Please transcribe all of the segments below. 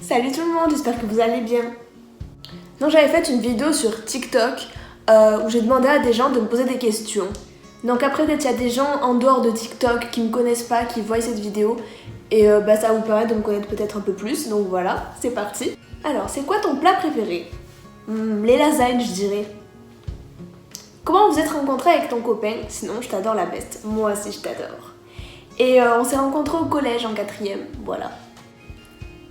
Salut tout le monde, j'espère que vous allez bien. Donc j'avais fait une vidéo sur TikTok où j'ai demandé à des gens de me poser des questions. Donc après peut-être il y a des gens en dehors de TikTok qui me connaissent pas, qui voient cette vidéo et ça va vous permettre de me connaître peut-être un peu plus. Donc voilà, c'est parti. Alors c'est quoi ton plat préféré? Les lasagnes je dirais. Comment vous êtes rencontrés avec ton copain? Sinon je t'adore la best, moi aussi je t'adore. Et on s'est rencontrés au collège en 4ème, voilà.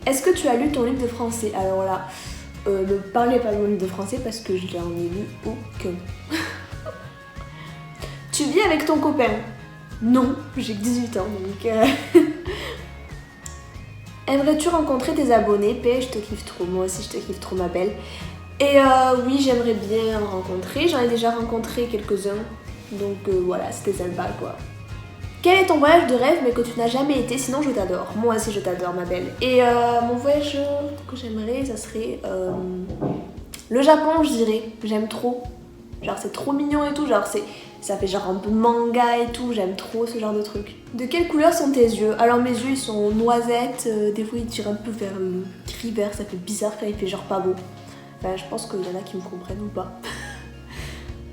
Est-ce que tu as lu ton livre de français? Alors là, ne parlez pas de mon livre de français parce que je n'en ai lu aucun. Tu vis avec ton copain? Non, j'ai que 18 ans donc... Aimerais-tu rencontrer tes abonnés? P, je te kiffe trop, moi aussi je te kiffe trop ma belle. Et oui, j'aimerais bien en rencontrer, j'en ai déjà rencontré quelques-uns. Donc voilà, c'était sympa quoi. Quel est ton voyage de rêve mais que tu n'as jamais été? Sinon je t'adore. Moi aussi je t'adore ma belle. Et mon voyage que j'aimerais, ça serait le Japon je dirais. J'aime trop. Genre c'est trop mignon et tout. Genre ça fait genre un peu manga et tout. J'aime trop ce genre de truc. De quelle couleur sont tes yeux? Alors mes yeux ils sont noisettes. Des fois ils tirent un peu vers le gris vert. Ça fait bizarre quand il fait genre pas beau. Enfin je pense qu'il y en a qui me comprennent ou pas.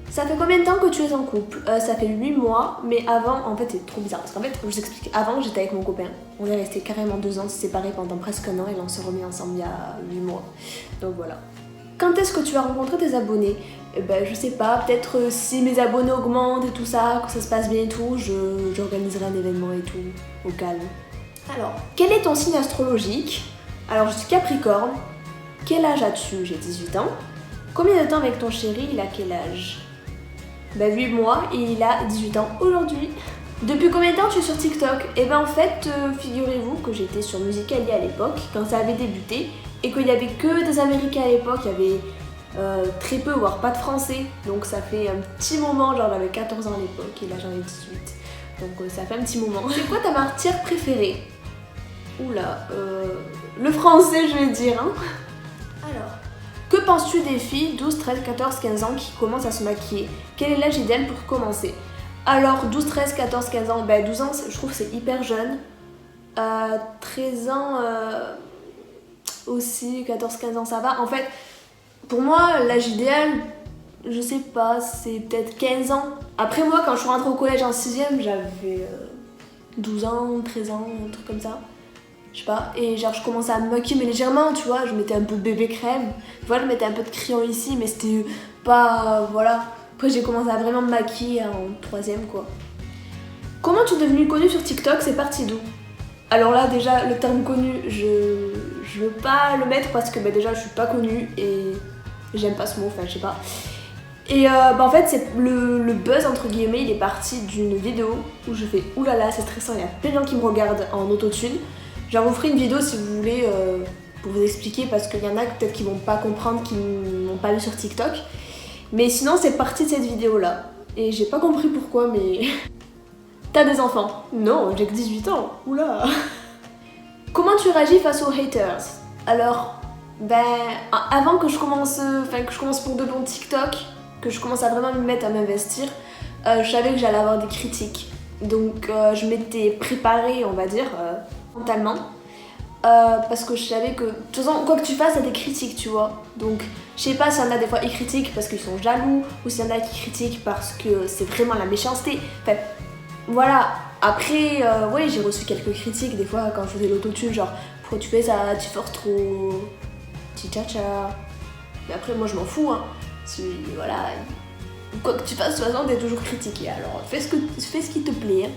Ça fait combien de temps que tu es en couple? Ça fait 8 mois, mais avant, en fait c'est trop bizarre parce qu'en fait, je vous explique, avant j'étais avec mon copain, on est resté carrément 2 ans séparés pendant presque un an et on s'est remis ensemble il y a 8 mois, donc voilà. Quand est-ce que tu as rencontré tes abonnés? Eh ben je sais pas, peut-être si mes abonnés augmentent et tout ça, que ça se passe bien et tout, j'organiserai un événement et tout, au calme. Alors, quel est ton signe astrologique? Alors je suis Capricorne. Quel âge as-tu? J'ai 18 ans. Combien de temps avec ton chéri? Il a quel âge? Bah 8 mois et il a 18 ans aujourd'hui. Depuis combien de temps tu es sur TikTok? Et ben en fait, figurez-vous que j'étais sur Musical.ly à l'époque, quand ça avait débuté, et qu'il n'y avait que des Américains à l'époque, il y avait très peu, voire pas de Français. Donc ça fait un petit moment, genre j'avais 14 ans à l'époque et là j'en ai 18. Donc ça fait un petit moment. C'est quoi ta matière préférée? Oula, le français je vais dire, hein. Alors... Que penses-tu des filles 12, 13, 14, 15 ans qui commencent à se maquiller? Quel est l'âge idéal pour commencer? Alors 12, 13, 14, 15 ans, ben 12 ans je trouve que c'est hyper jeune. 13 ans aussi, 14, 15 ans ça va. En fait, pour moi l'âge idéal, je sais pas, c'est peut-être 15 ans. Après moi quand je suis rentrée au collège en 6ème, j'avais 12 ans, 13 ans, un truc comme ça. Je sais pas, et genre je commençais à me maquiller mais légèrement, tu vois, je mettais un peu bébé crème, tu vois, je mettais un peu de crayon ici, mais c'était pas, voilà. Après j'ai commencé à vraiment me maquiller en 3ème quoi. Comment tu es devenue connue sur TikTok? C'est parti d'où? Alors là déjà le terme connu, je veux pas le mettre parce que bah, déjà je suis pas connue et j'aime pas ce mot, enfin je sais pas. Et en fait c'est le buzz entre guillemets, il est parti d'une vidéo où je fais oulala c'est stressant, il y a plein de gens qui me regardent en autotune. Genre vous ferai une vidéo si vous voulez pour vous expliquer parce qu'il y en a peut-être qui vont pas comprendre, qui n'ont pas lu sur TikTok. Mais sinon c'est parti de cette vidéo là. Et j'ai pas compris pourquoi mais... T'as des enfants? Non, j'ai que 18 ans. Oula. Comment tu réagis face aux haters? Alors, ben avant que je commence pour de bon TikTok, que je commence à vraiment me mettre à m'investir, je savais que j'allais avoir des critiques. Donc je m'étais préparée on va dire mentalement parce que je savais que de toute façon quoi que tu fasses, il y a des critiques tu vois, donc je sais pas s'il y en a des fois ils critiquent parce qu'ils sont jaloux ou s'il y en a qui critiquent parce que c'est vraiment la méchanceté, enfin voilà. Après ouais j'ai reçu quelques critiques des fois quand je faisais l'autotune, genre pourquoi tu fais ça, tu forces trop, tcha. Mais après moi je m'en fous hein, voilà, quoi que tu fasses de toute façon t'es toujours critiqué, alors fais ce qui te plaît hein.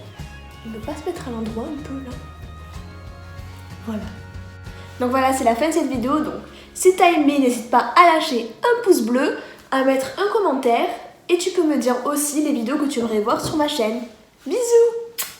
Ne pas se mettre à l'endroit un peu là. Voilà. Donc voilà, c'est la fin de cette vidéo. Donc si t'as aimé, n'hésite pas à lâcher un pouce bleu, à mettre un commentaire et tu peux me dire aussi les vidéos que tu aimerais voir sur ma chaîne. Bisous!